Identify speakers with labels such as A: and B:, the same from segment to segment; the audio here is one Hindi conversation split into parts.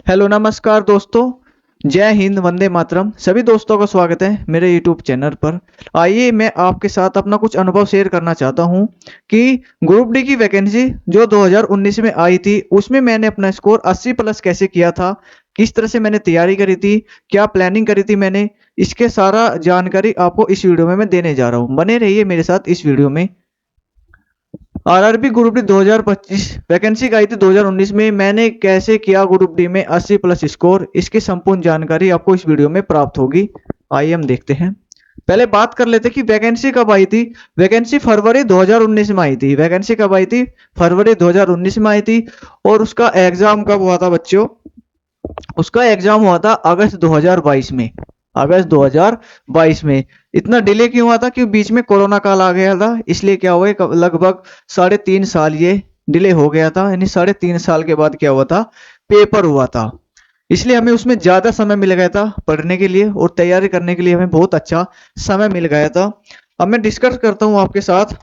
A: हेलो नमस्कार दोस्तों। जय हिंद, वंदे मातरम। सभी दोस्तों का स्वागत है मेरे यूट्यूब चैनल पर। आइए मैं आपके साथ अपना कुछ अनुभव शेयर करना चाहता हूं कि ग्रुप डी की वैकेंसी जो 2019 में आई थी उसमें मैंने अपना स्कोर 80 प्लस कैसे किया था, किस तरह से मैंने तैयारी करी थी, क्या प्लानिंग करी थी मैंने, इसके सारा जानकारी आपको इस वीडियो में मैं देने जा रहा हूँ। बने रहिए मेरे साथ इस वीडियो में। आरआरबी ग्रुप डी 2025 वैकेंसी आई थी 2019 में। मैंने कैसे किया ग्रुप डी में 80 प्लस स्कोर, इसकी संपूर्ण जानकारी आपको इस वीडियो में प्राप्त होगी। आइए हम देखते हैं। पहले बात कर लेते कि वैकेंसी कब आई थी। वैकेंसी फरवरी 2019 में आई थी। वैकेंसी कब आई थी? फरवरी 2019 में आई थी। और उसका एग्जाम कब हुआ था बच्चों? उसका एग्जाम हुआ था अगस्त 2022 में। अगस्त 2022 में। इतना डिले क्यों हुआ था? कि बीच में कोरोना काल आ गया था, इसलिए क्या हुआ, लगभग 3.5 साल ये डिले हो गया था। यानी 3.5 साल के बाद क्या हुआ था, पेपर हुआ था। इसलिए हमें उसमें ज्यादा समय मिल गया था पढ़ने के लिए और तैयारी करने के लिए, हमें बहुत अच्छा समय मिल गया था। अब मैं डिस्कस करता हूँ आपके साथ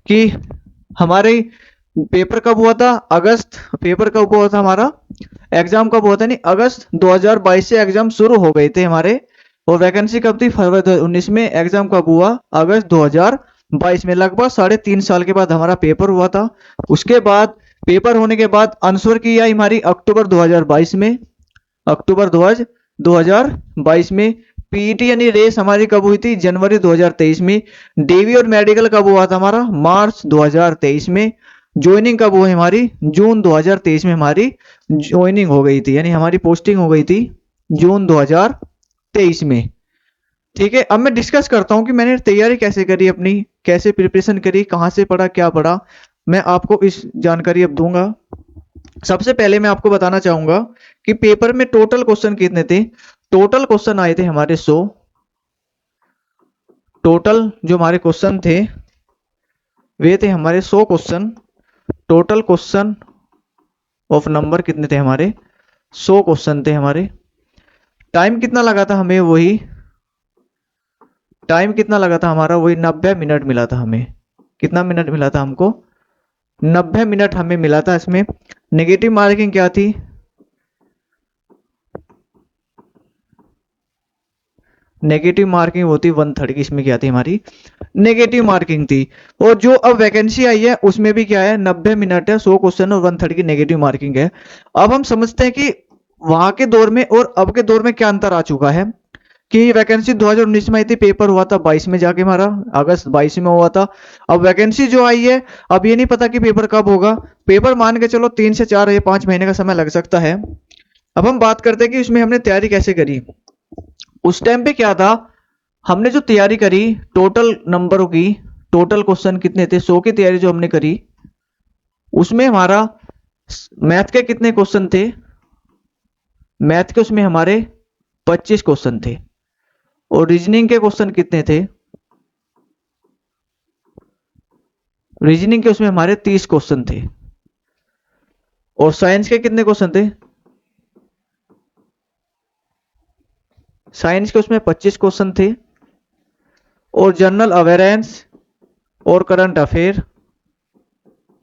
A: कि हमारे पेपर कब हुआ था। अगस्त। पेपर कब हुआ था हमारा? एग्जाम कब हुआ था? नहीं, अगस्त 2022 से एग्जाम शुरू हो गए थे हमारे। और वैकेंसी कब थी? फरवरी 2019 में। एग्जाम कब हुआ? अगस्त 2022 में। लगभग 3.5 साल के बाद हमारा पेपर हुआ था। उसके बाद पेपर होने के बाद आंसर की आई हमारी अक्टूबर 2022 में। अक्टूबर 2022 में। पीईटी यानी रेस हमारी कब हुई थी? जनवरी 2023 में। डीवी और मेडिकल कब हुआ था हमारा? मार्च 2023 में। ज्वाइनिंग कब हुई हमारी? जून 2023 में हमारी ज्वाइनिंग हो गई थी, यानी हमारी पोस्टिंग हो गई थी जून 2023 में। ठीक है, अब मैं डिस्कस करता हूं कि मैंने तैयारी कैसे करी अपनी, कैसे प्रिपरेशन करी, कहां से पढ़ा, क्या पढ़ा। मैं आपको इस जानकारी अब दूंगा। सबसे पहले मैं आपको बताना चाहूंगा कि पेपर में टोटल क्वेश्चन कितने थे। टोटल क्वेश्चन आए थे हमारे 100। टोटल जो हमारे क्वेश्चन थे वे थे हमारे 100 question. Total question of number कितने थे हमारे? 100 क्वेश्चन थे हमारे। टाइम कितना लगा था हमें? वही टाइम कितना लगा था हमारा? वही 90 मिनट मिला था हमें। कितना मिनट मिला था हमको? 90 मिनट हमें मिला था। इसमें नेगेटिव मार्किंग क्या थी? नेगेटिव मार्किंग होती 1/3 की। इसमें क्या थी हमारी? नेगेटिव मार्किंग थी। और जो अब वैकेंसी आई है उसमें भी क्या है, 90 मिनट है, 100 क्वेश्चन और 1/3 की नेगेटिव मार्किंग है। अब हम समझते हैं कि वहां के दौर में और अब के दौर में क्या अंतर आ चुका है। कि वैकेंसी 2019 में आई थी, पेपर हुआ था 22 में जाके हमारा, अगस्त 22 में हुआ था। अब वैकेंसी जो आई है, अब ये नहीं पता कि पेपर कब होगा। पेपर मान के चलो 3 से 4 या 5 महीने का समय लग सकता है। अब हम बात करते हैं कि उसमें हमने तैयारी कैसे करी। उस टाइम पे क्या था, हमने जो तैयारी करी टोटल नंबरों की, टोटल क्वेश्चन कितने थे, 100 की तैयारी जो हमने करी, उसमें हमारा मैथ के कितने क्वेश्चन थे? मैथ के उसमें हमारे 25 क्वेश्चन थे। और रीजनिंग के क्वेश्चन कितने थे? रीजनिंग के उसमें हमारे 30 क्वेश्चन थे। और साइंस के कितने क्वेश्चन थे? साइंस के उसमें 25 क्वेश्चन थे। और जनरल अवेयरेंस और करंट अफेयर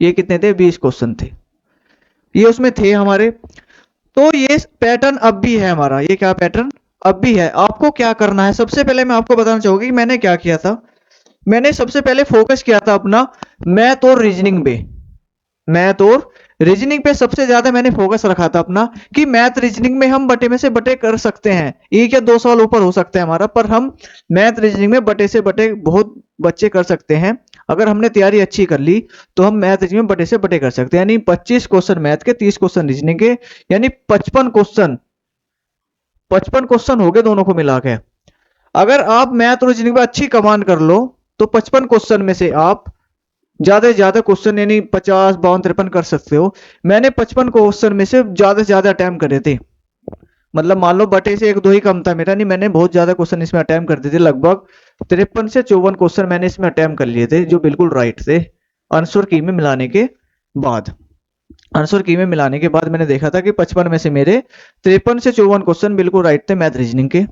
A: ये कितने थे? 20 क्वेश्चन थे। ये उसमें थे हमारे। तो ये पैटर्न अब भी है हमारा। ये क्या पैटर्न अब भी है। आपको क्या करना है, सबसे पहले मैं आपको बताना चाहूंगी कि मैंने क्या किया था। मैंने सबसे पहले फोकस किया था अपना मैथ और रीजनिंग पे। मैथ और रीजनिंग पे सबसे ज्यादा मैंने फोकस रखा था अपना, कि मैथ रीजनिंग में हम बटे में से बटे कर सकते हैं। 1 या 2 साल ऊपर हो सकता है हमारा, पर हम मैथ रीजनिंग में बटे से बटे बहुत बच्चे कर सकते हैं। अगर हमने तैयारी अच्छी कर ली तो हम मैथ रीजनिंग में बटे से बटे कर सकते हैं। यानी 25 क्वेश्चन मैथ के, 30 क्वेश्चन रीजनिंग के, यानी 55 क्वेश्चन हो गए दोनों को मिला के। अगर आप मैथ और रीजनिंग में अच्छी कमांड कर लो तो 55 क्वेश्चन में से आप ज्यादा से ज्यादा क्वेश्चन यानी 50, 52, 53 कर सकते हो। मैंने 55 क्वेश्चन में से ज्यादा अटेम्प्ट करे थे। मतलब मान लो बटे से 1-2 ही कम था मेरा, नहीं मैंने बहुत ज्यादा क्वेश्चन इसमें अटेम्प्ट कर दिए थे। लगभग 53 से 54 क्वेश्चन मैंने इसमें अटेम्प्ट कर लिए थे, जो बिल्कुल राइट थे। आंसर की में मिलाने के बाद आंसर की में मिलाने के बाद मैंने देखा था कि 55 में से मेरे 53 से 54 क्वेश्चन बिल्कुल राइट थे मैथ रीजनिंग के।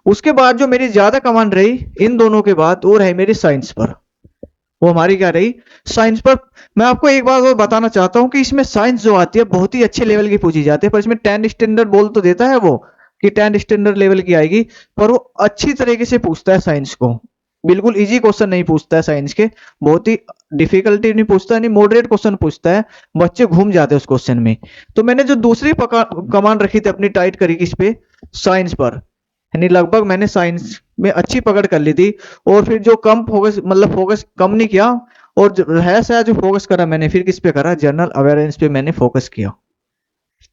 A: उसके बाद जो मेरी ज्यादा कमांड रही इन दोनों के बाद, और है मेरी साइंस पर। वो हमारी क्या रही, साइंस पर। मैं आपको एक बात और बताना चाहता हूँ कि इसमें साइंस जो आती है बहुत ही अच्छे लेवल की पूछी जाती है, पर इसमें 10 स्टैंडर्ड बोल तो देता है वो कि 10 स्टैंडर्ड लेवल की आएगी, पर वो अच्छी तरीके से पूछता है साइंस को। बिल्कुल इजी क्वेश्चन नहीं पूछता है साइंस के, बहुत ही डिफिकल्टी नहीं पूछता, नहीं मॉडरेट क्वेश्चन पूछता है, बच्चे घूम जाते हैं उस क्वेश्चन में। तो मैंने जो दूसरी कमांड रखी थी अपनी टाइट करी किस पे, साइंस पर, यानी लगभग मैंने साइंस में अच्छी पकड़ कर ली थी। और फिर जो कम फोकस, मतलब फोकस कम नहीं किया, और जो है शायद जो फोकस करा मैंने फिर किस पे करा, जनरल अवेयरनेस पे मैंने फोकस किया।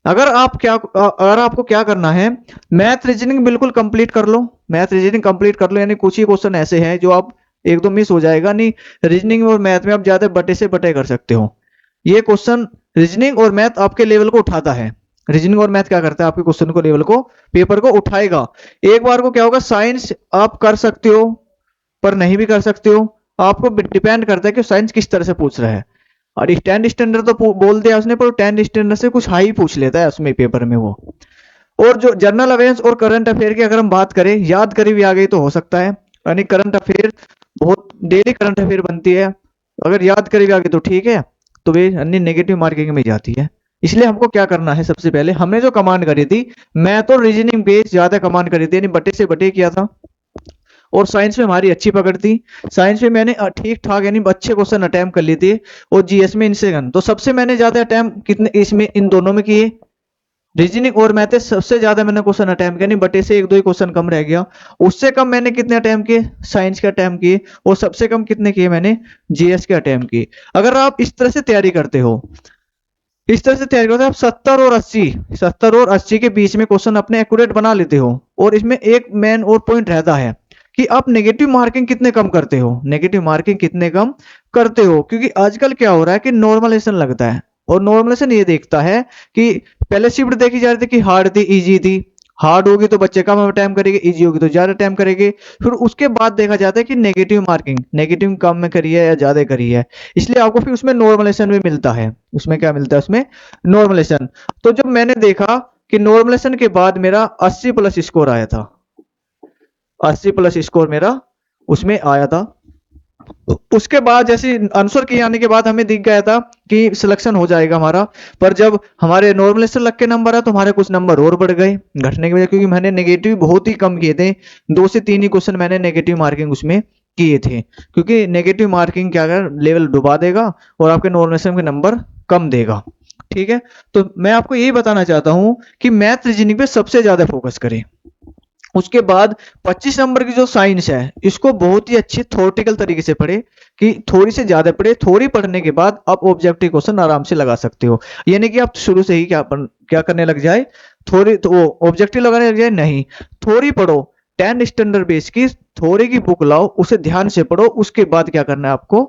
A: अगर आपको क्या करना है, मैथ रीजनिंग बिल्कुल कंप्लीट कर लो, मैथ रीजनिंग कंप्लीट कर लो, यानी कुछ ही क्वेश्चन ऐसे हैं जो आप एक दो मिस हो जाएगा, नहीं रीजनिंग और मैथ में आप ज्यादा बटे से बटे कर सकते हो। ये क्वेश्चन रीजनिंग और मैथ आपके लेवल को उठाता है। रीजनिंग और मैथ क्या करता है, आपके क्वेश्चन को लेवल को, पेपर को उठाएगा। एक बार को क्या होगा, साइंस आप कर सकते हो पर नहीं भी कर सकते हो, आपको डिपेंड करता है कि साइंस किस तरह से पूछ रहा है। और टेंथ स्टैंडर्ड तो बोल दिया उसने, पर टेंथ स्टैंडर्ड से कुछ हाई पूछ लेता है उसमें पेपर में वो। और जो जनरल अवेयरनेस और करंट अफेयर की अगर हम बात करें, याद करी भी आ गई तो हो सकता है, यानी करंट अफेयर बहुत डेली करंट अफेयर बनती है, अगर याद करी भी आ गई तो ठीक है, तो वे अन्य नेगेटिव मार्किंग में जाती है। इसलिए हमको क्या करना है, सबसे पहले हमने जो कमांड करी थी, मैं तो रीजनिंग बेस्ड ज्यादा कमांड करी थी, यानी बटे से बटे किया था। और साइंस में हमारी अच्छी पकड़ थी, साइंस में मैंने ठीक ठाक यानी अच्छे क्वेश्चन अटेम्प्ट कर लिए थे। और जीएस में इनसे तो सबसे मैंने ज्यादा अटेम्प्ट कितने इसमें इन दोनों में किए, रीजनिंग और मैथ सबसे ज्यादा मैंने क्वेश्चन अटेम्प्ट किया, नहीं बटे से एक दो ही क्वेश्चन कम रह गया। उससे कम मैंने कितने अटेम्प्ट किए, साइंस के अटेम्प्ट किए। और सबसे कम कितने किए मैंने, जीएस के अटेम्प्ट किए। अगर आप इस तरह से तैयारी करते हो, इस तरह से तैयारी करते हो आप 70 और 80 के बीच में क्वेश्चन अपने एक्यूरेट बना लेते हो। और इसमें एक मेन और पॉइंट रहता है कि आप नेगेटिव मार्किंग कितने कम करते हो, नेगेटिव मार्किंग कितने कम करते हो। क्योंकि आजकल क्या हो रहा है कि नॉर्मलाइजेशन लगता है, और नॉर्मलाइजेशन ये देखता है कि पहले शिफ्ट देखी जा रही थी कि हार्ड थी इजी थी, हार्ड होगी तो बच्चे कम टाइम करेंगे, इजी होगी तो ज्यादा टाइम करेंगे। फिर उसके बाद देखा जाता है कि नेगेटिव मार्किंग, नेगेटिव कम में करी है या ज्यादा करी है, इसलिए आपको फिर उसमें नॉर्मलाइजेशन भी मिलता है। उसमें क्या मिलता है, उसमें नॉर्मलाइजेशन। तो जब मैंने देखा कि नॉर्मलाइजेशन के बाद मेरा 80 प्लस स्कोर आया था, 80 प्लस स्कोर मेरा उसमें आया था। उसके बाद जैसे आंसर की आने के बाद हमें दिख गया था कि सिलेक्शन हो जाएगा हमारा। पर जब हमारे नॉर्मलाइजेशन लग के नंबर आया तो हमारे कुछ नंबर और बढ़ गए घटने की वजह, क्योंकि मैंने नेगेटिव बहुत ही कम किए थे, 2 से 3 ही क्वेश्चन मैंने नेगेटिव मार्किंग उसमें किए थे। क्योंकि नेगेटिव मार्किंग क्या कर लेवल डुबा देगा और आपके नॉर्मलाइजेशन के नंबर कम देगा। ठीक है, तो मैं आपको यही बताना चाहता हूं कि मैथ रीजनिंग पे सबसे ज्यादा फोकस करें। उसके बाद 25 नंबर की जो साइंस है, इसको बहुत ही अच्छी थ्योरेटिकल तरीके से पढ़े, कि थोड़ी से ज्यादा पढ़े। थोड़ी पढ़ने के बाद आप ऑब्जेक्टिव क्वेश्चन आराम से लगा सकते हो, यानी कि आप शुरू से ही क्या करने लग जाए, थोड़ी तो ऑब्जेक्टिव लगाने लग जाए नहीं, थोड़ी पढ़ो। 10 स्टैंडर्ड बेस की थोड़ी की बुक लाओ, उसे ध्यान से पढ़ो, उसके बाद क्या करना है आपको,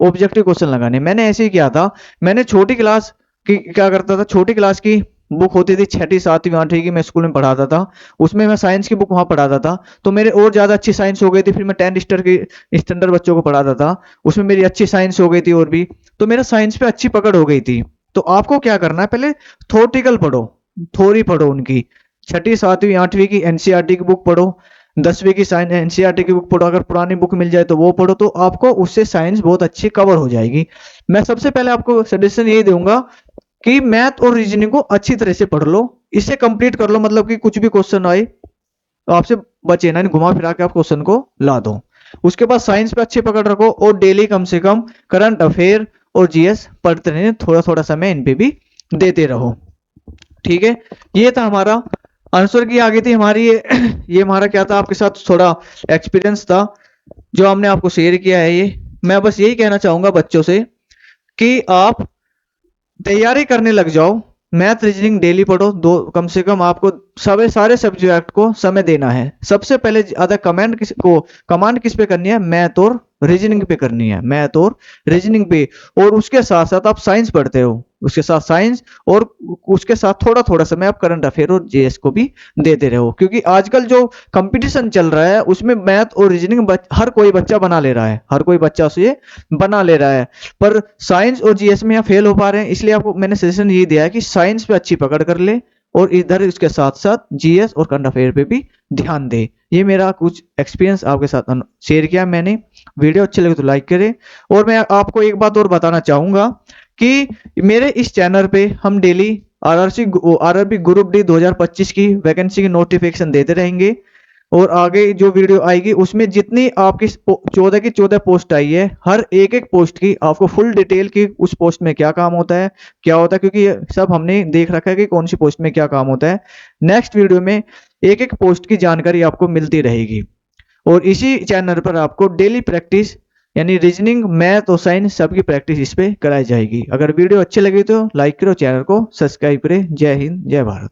A: ऑब्जेक्टिव क्वेश्चन लगाने। मैंने ऐसे ही किया था, मैंने छोटी क्लास की क्या करता था, छोटी क्लास की बुक होती थी, छठी सातवीं आठवीं की मैं स्कूल में पढ़ाता था, उसमें मैं साइंस की बुक वहां पढ़ाता था, तो मेरे और ज्यादा अच्छी साइंस हो गई थी। फिर मैं 10 स्टैंडर्ड बच्चों को पढ़ाता था, उसमें मेरी अच्छी साइंस हो गई थी और भी, तो मेरा साइंस पे अच्छी पकड़ हो गई थी। तो आपको क्या करना है, पहले थोटिकल पढ़ो, थोड़ी पढ़ो उनकी, छठी सातवीं आठवीं की एनसीईआरटी की बुक पढ़ो, 10वीं की साइंस एनसीईआरटी की बुक पढ़ो, अगर पुरानी बुक मिल जाए तो वो पढ़ो, तो आपको उससे साइंस बहुत अच्छी कवर हो जाएगी। मैं सबसे पहले आपको सजेशन यही दूंगा कि मैथ और रीजनिंग को अच्छी तरह से पढ़ लो, इसे कंप्लीट कर लो, मतलब कि कुछ भी क्वेश्चन आए तो आपसे बचे ना, घुमा फिरा के आप क्वेश्चन को ला दो। उसके बाद साइंस पे अच्छी पकड़ रखो, और डेली कम से कम करंट अफेयर और जीएस पढ़ते रहे, थोड़ा थोड़ा समय इन पे भी देते रहो। ठीक है, ये था हमारा आंसर की आगे थी हमारी ये हमारा क्या था, आपके साथ थोड़ा एक्सपीरियंस था जो हमने आपको शेयर किया है। ये मैं बस यही कहना चाहूंगा बच्चों से कि आप तैयारी करने लग जाओ, मैथ रीजनिंग डेली पढ़ो, दो कम से कम आपको सारे सब्जेक्ट को समय देना है। सबसे पहले ज्यादा कमांड किस पे करनी है, मैथ और रीजनिंग पे करनी है, मैथ और रीजनिंग पे। और उसके साथ साथ आप साइंस पढ़ते हो, उसके साथ साइंस, और उसके साथ थोड़ा थोड़ा समय आप करंट अफेयर और जीएस को भी देते रहो। क्योंकि आजकल जो कंपटीशन चल रहा है उसमें मैथ और रीजनिंग हर कोई बच्चा बना ले रहा है, हर कोई बच्चा उसे बना ले रहा है, पर साइंस और जीएस में यहाँ फेल हो पा रहे हैं। इसलिए आपको मैंने सजेशन ये दिया है कि साइंस पे अच्छी पकड़ कर ले, और इधर इसके साथ साथ जीएस और करंट अफेयर पे भी ध्यान दे। ये मेरा कुछ एक्सपीरियंस आपके साथ शेयर किया मैंने। वीडियो अच्छी लगे तो लाइक करें। और मैं आपको एक बात और बताना चाहूंगा कि मेरे इस चैनल पे हम डेली आरआरबी ग्रुप डी 2025 की वैकेंसी की नोटिफिकेशन देते रहेंगे। और आगे जो वीडियो आएगी उसमें जितनी आपकी 14 की 14 पोस्ट आई है, हर एक एक पोस्ट की आपको फुल डिटेल की उस पोस्ट में क्या काम होता है, क्या होता है, क्योंकि ये सब हमने देख रखा है कि कौन सी पोस्ट में क्या काम होता है। नेक्स्ट वीडियो में एक एक पोस्ट की जानकारी आपको मिलती रहेगी। और इसी चैनल पर आपको डेली प्रैक्टिस यानी रीजनिंग, मैथ और साइंस सबकी प्रैक्टिस इस पे कराई जाएगी। अगर वीडियो अच्छी लगी तो लाइक करो, चैनल को सब्सक्राइब करें। जय हिंद, जय भारत।